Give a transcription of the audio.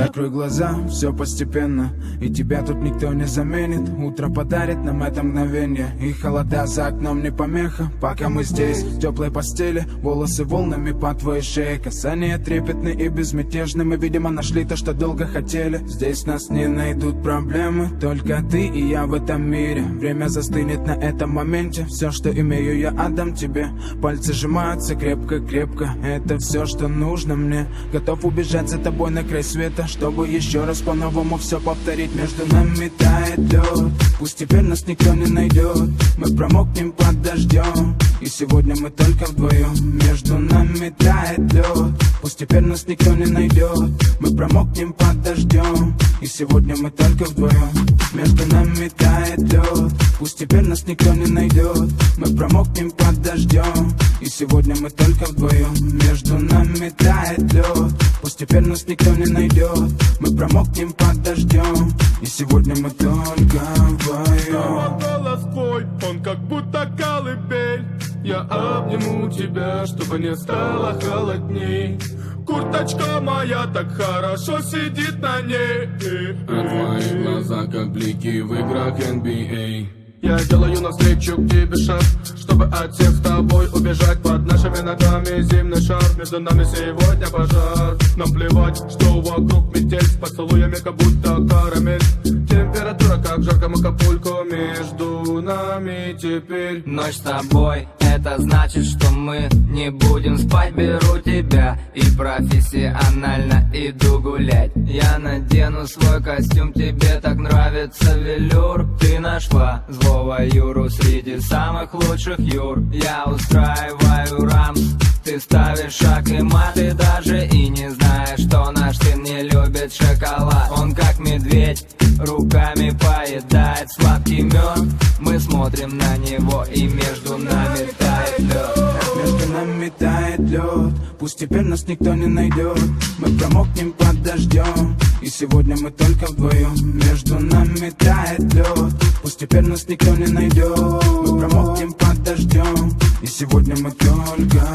Закрой глаза, все постепенно, и тебя тут никто не заменит. Утро подарит нам это мгновение, и холода за окном не помеха. Пока мы здесь, в теплой постели, волосы волнами по твоей шее. Касания трепетны и безмятежны, мы, видимо, нашли то, что долго хотели. Здесь нас не найдут проблемы, только ты и я в этом мире. Время застынет на этом моменте, все, что имею, я отдам тебе. Пальцы сжимаются крепко-крепко, это все, что нужно мне. Готов убежать за тобой на край света, чтобы еще раз по-новому все повторить. Между нами тает лед, пусть теперь нас никто не найдет. Мы промокнем под дождем, и сегодня мы только вдвоем. Между нами тает лед, пусть теперь нас никто не найдет. Мы промокнем под дождем, и сегодня мы только вдвоем. Между нами тает лед, пусть теперь нас никто не найдет. Мы промокнем под дождем, и сегодня мы только вдвоем. Между нами тает лед, пусть теперь нас никто не найдет. Мы промокнем под дождем, и сегодня мы только вдвоем. Голос твой, он как будто колыбель. Я обниму тебя, чтобы не стало холодней. Курточка моя так хорошо сидит на ней. А твои глаза как блики в играх NBA. Я делаю навстречу к тебе шаг, чтобы от всех с тобой убежать. Под нашими ногами зимний шар, между нами сегодня пожар. Нам плевать, что вокруг метель, с поцелуями как будто карамель. Температура как жарком Акапулько, между нами теперь. Ночь с тобой, это значит, что мы не будем спать. Беру тебя и профессионально иду гулять. Я надену свой костюм, тебе так нравится велюр. Ты нашла злого Юру среди самых лучших Юр. Я устраиваю рамс, ты ставишь шаг и мат. Ты даже и не знаешь, что наш сын не любит шоколад. Он как медведь, руками поедает сладкий мед. Мы смотрим на него, и между нами тает лед. Между нами тает лед, пусть теперь нас никто не найдет. Мы промокнем под дождем, и сегодня мы только вдвоем. Между нами тает лед, пусть теперь нас никто не найдет. Мы промокнем под дождем, и сегодня мы только